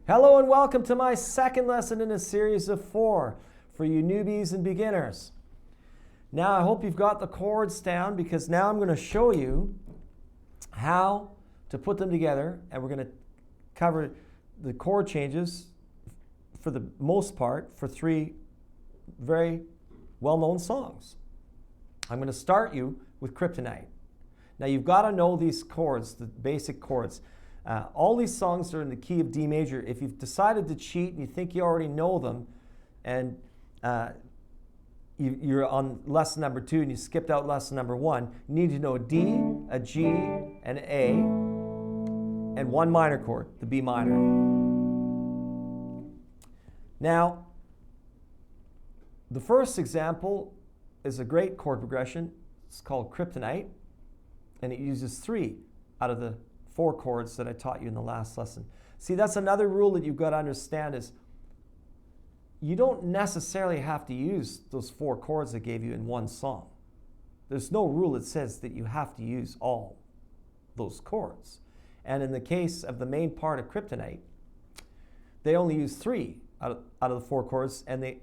Hello and welcome to my second lesson in a series of 4 for you newbies and beginners. Now I hope you've got the chords down because now I'm going to show you how to put them together, and we're going to cover the chord changes for the most part for 3 very well-known songs. I'm going to start you with Kryptonite. Now you've got to know these chords, the basic chords. All these songs are in the key of D major. If you've decided to cheat and you think you already know them, and you're on lesson number 2 and you skipped out lesson number 1, you need to know a D, a G, an A, and 1 minor chord, the B minor. Now, the first example is a great chord progression. It's called Kryptonite, and it uses 3 out of the 4 chords that I taught you in the last lesson. See, that's another rule that you've got to understand is you don't necessarily have to use those 4 chords I gave you in one song. There's no rule that says that you have to use all those chords. And in the case of the main part of Kryptonite, they only use 3 out of the 4 chords, and they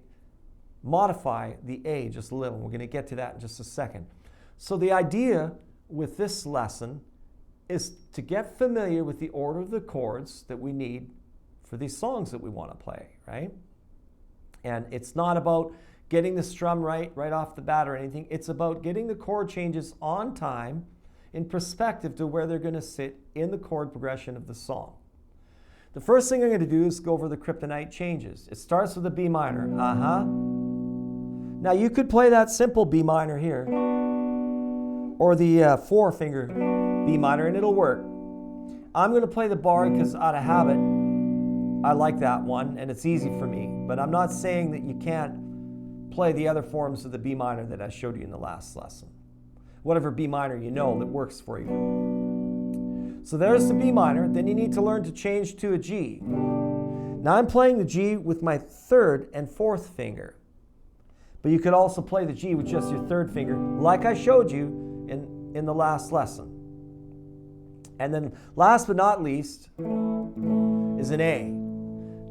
modify the A just a little. We're going to get to that in just a second. So the idea with this lesson is to get familiar with the order of the chords that we need for these songs that we want to play, right? And it's not about getting the strum right off the bat or anything. It's about getting the chord changes on time in perspective to where they're going to sit in the chord progression of the song. The first thing I'm going to do is go over the Kryptonite changes. It starts with a B minor. Now you could play that simple B minor here, or the 4-finger B minor, and it'll work. I'm going to play the bar because out of habit, I like that one and it's easy for me. But I'm not saying that you can't play the other forms of the B minor that I showed you in the last lesson. Whatever B minor you know that works for you. So there's the B minor. Then you need to learn to change to a G. Now I'm playing the G with my 3rd and 4th finger. But you could also play the G with just your 3rd finger, like I showed you in the last lesson. And then last but not least is an A.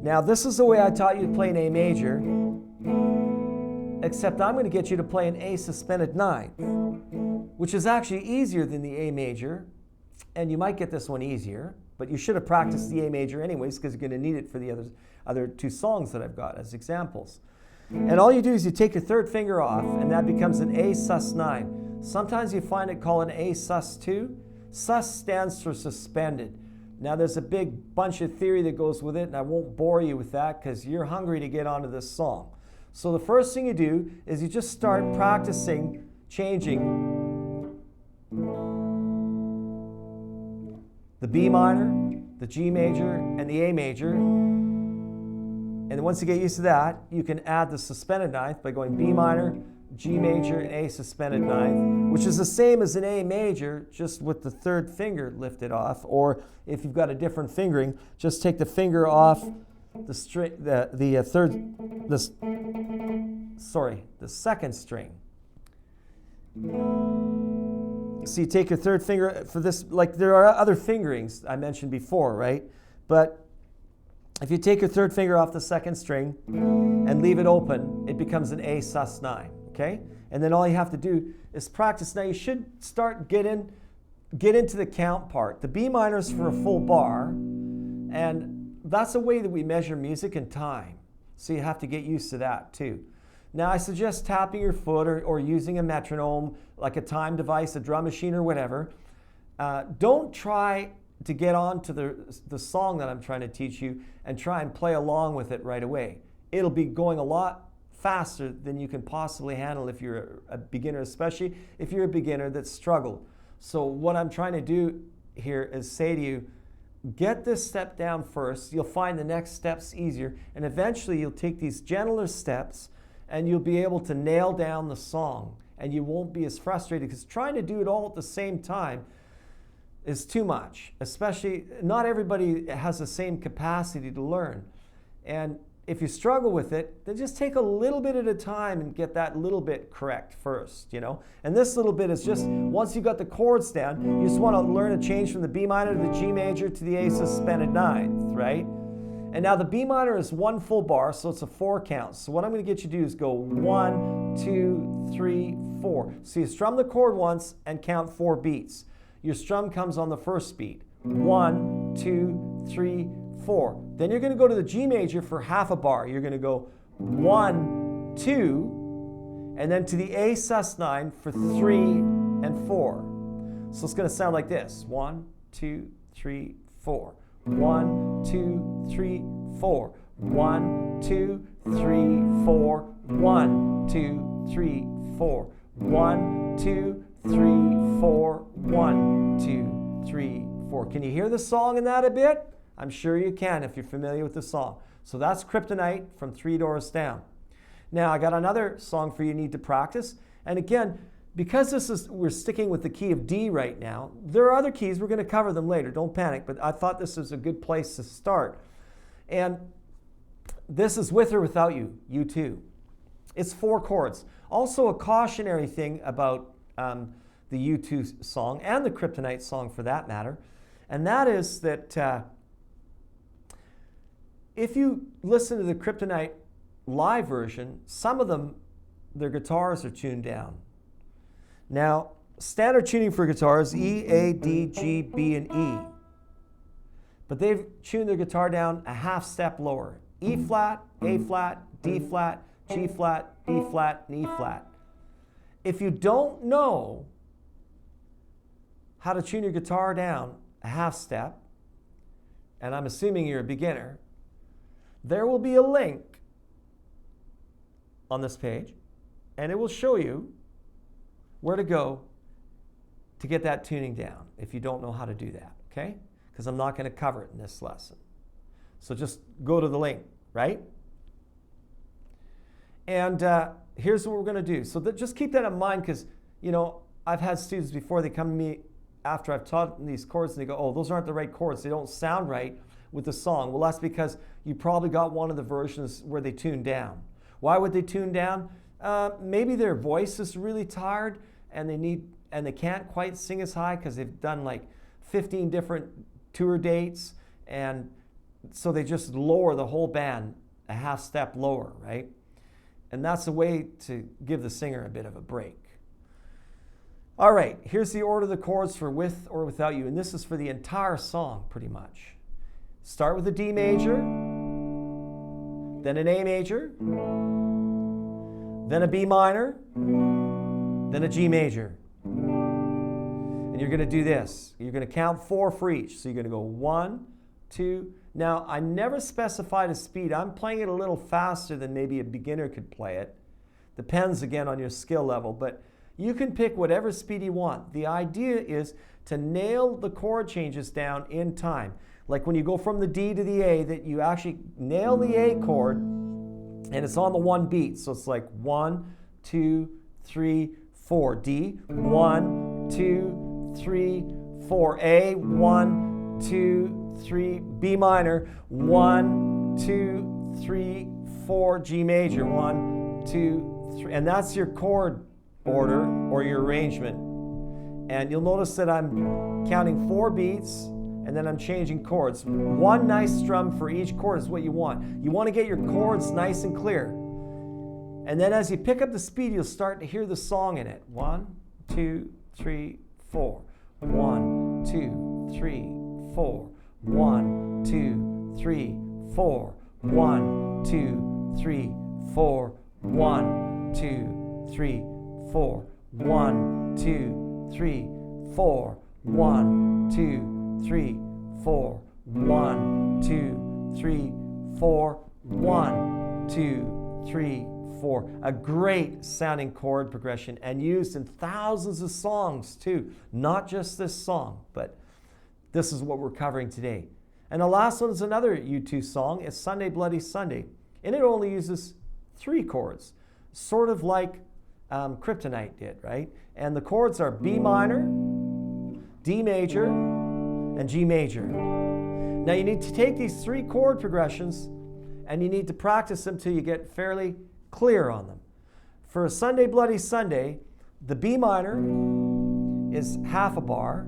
Now this is the way I taught you to play an A major, except I'm going to get you to play an A suspended 9th, which is actually easier than the A major, and you might get this one easier, but you should have practiced the A major anyways because you're going to need it for the other 2 songs that I've got as examples. And all you do is you take your 3rd finger off, and that becomes an A sus 9. Sometimes you find it called an A sus 2. Sus stands for suspended. Now there's a big bunch of theory that goes with it, and I won't bore you with that because you're hungry to get onto this song. So the first thing you do is you just start practicing changing the B minor, the G major, and the A major. And once you get used to that, you can add the suspended 9th by going B minor, G major, and A suspended 9th, which is the same as an A major, just with the 3rd finger lifted off. Or if you've got a different fingering, just take the finger off the string, the 2nd string. So you take your 3rd finger for this, like there are other fingerings I mentioned before, right? But if you take your 3rd finger off the 2nd string and leave it open, it becomes an A sus 9. Okay? And then all you have to do is practice. Now you should start get into the count part. The B minor is for a full bar, and that's a way that we measure music and time. So you have to get used to that too. Now I suggest tapping your foot or using a metronome, like a time device, a drum machine or whatever. Don't try to get on to the song that I'm trying to teach you and try and play along with it right away. It'll be going a lot faster than you can possibly handle if you're a beginner, especially if you're a beginner that's struggled. So what I'm trying to do here is say to you, get this step down first. You'll find the next steps easier, and eventually you'll take these gentler steps and you'll be able to nail down the song, and you won't be as frustrated because trying to do it all at the same time is too much. Especially, not everybody has the same capacity to learn. And if you struggle with it, then just take a little bit at a time and get that little bit correct first, you know? And this little bit is just, once you got the chords down, you just want to learn a change from the B minor to the G major to the A suspended 9th, right? And now the B minor is 1 full bar, so it's a 4 count. So what I'm going to get you to do is go 1, 2, 3, 4. So you strum the chord once and count 4 beats. Your strum comes on the first beat. 1, 2, 3, 4. Then you're going to go to the G major for half a bar. You're going to go 1, 2, and then to the A sus9 for 3 and 4. So it's going to sound like this. 1, 2, 3, 4. 1, 2, 3, 4. 1, 2, 3, 4. 1, 2, 3, 4. 1, 2, 3, 4. 1, 2, 3, 4. Can you hear the song in that a bit? I'm sure you can if you're familiar with the song. So that's Kryptonite from 3 Doors Down. Now I got another song for you need to practice. And again, because we're sticking with the key of D right now, there are other keys, we're going to cover them later, don't panic, but I thought this was a good place to start. And this is With or Without You, U2. It's 4 chords. Also a cautionary thing about the U2 song, and the Kryptonite song for that matter, and that is that if you listen to the Kryptonite live version, some of them, their guitars are tuned down. Now, standard tuning for guitar is E, A, D, G, B, and E. But they've tuned their guitar down a half step lower. E flat, A flat, D flat, G flat, B flat, and E flat. If you don't know how to tune your guitar down a half step, and I'm assuming you're a beginner, there will be a link on this page, and it will show you where to go to get that tuning down if you don't know how to do that, okay? Because I'm not going to cover it in this lesson. So just go to the link, right? And here's what we're going to do. So just keep that in mind because, you know, I've had students before, they come to me after I've taught them these chords and they go, oh, those aren't the right chords. They don't sound right with the song. Well, that's because you probably got one of the versions where they tune down. Why would they tune down? Maybe their voice is really tired and they can't quite sing as high because they've done like 15 different tour dates, and so they just lower the whole band a half step lower, right? And that's a way to give the singer a bit of a break. All right, here's the order of the chords for With or Without You, and this is for the entire song pretty much. Start with a D major, then an A major, then a B minor, then a G major. And you're going to do this. You're going to count 4 for each. So you're going to go 1, 2. Now, I never specified a speed. I'm playing it a little faster than maybe a beginner could play it. Depends, again, on your skill level. But you can pick whatever speed you want. The idea is to nail the chord changes down in time. Like when you go from the D to the A, that you actually nail the A chord, and it's on the 1 beat. So it's like 1, 2, 3, 4. D, 1, 2, 3, 4. A, 1, 2, 3. B minor, 1, 2, 3, 4. G major, 1, 2, 3. And that's your chord order or your arrangement. And you'll notice that I'm counting 4 beats and then I'm changing chords. 1 nice strum for each chord is what you want. You want to get your chords nice and clear. And then as you pick up the speed, you'll start to hear the song in it. 1, 2, 3, 4. 1, 2, 3, 4. 1, 2, 3, 4. 1, 2, 3, 4. 1, 2, 3, 4. 1, 2, 3, 4. 1, 2, 3, 4. 1, 2, 3, 4. 1, 2, 3, 4. A great sounding chord progression and used in thousands of songs too. Not just this song, but this is what we're covering today. And the last one is another U2 song. It's Sunday Bloody Sunday. And it only uses 3 chords, sort of like Kryptonite did, right? And the chords are B minor, D major, and G major. Now you need to take these 3 chord progressions and you need to practice them till you get fairly clear on them. For a Sunday Bloody Sunday, the B minor is half a bar,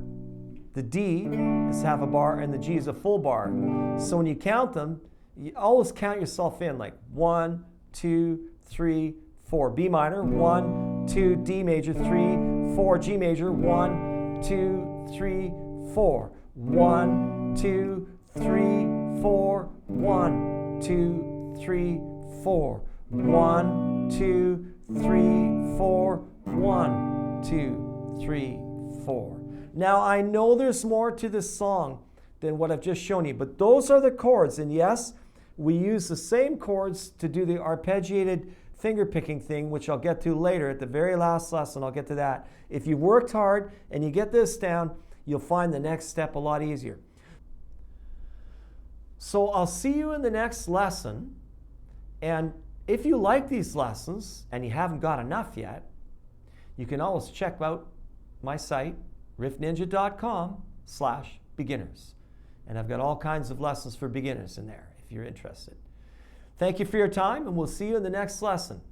the D is half a bar, and the G is a full bar. So when you count them, You always count yourself in, like 1, 2, 3, 4. B minor, 1, 2, D major, 3, 4, G major, 1, 2, 3, 4. 1, 2, 3, 4. 1, 2, 3, 4. 1, 2, 3, 4. 1, 2, 3, 4. Now I know there's more to this song than what I've just shown you, but those are the chords. And yes, we use the same chords to do the arpeggiated finger picking thing, which I'll get to later at the very last lesson. I'll get to that. If you worked hard and you get this down, you'll find the next step a lot easier. So I'll see you in the next lesson. And if you like these lessons and you haven't got enough yet, you can always check out my site, riffninja.com/beginners. And I've got all kinds of lessons for beginners in there if you're interested. Thank you for your time, and we'll see you in the next lesson.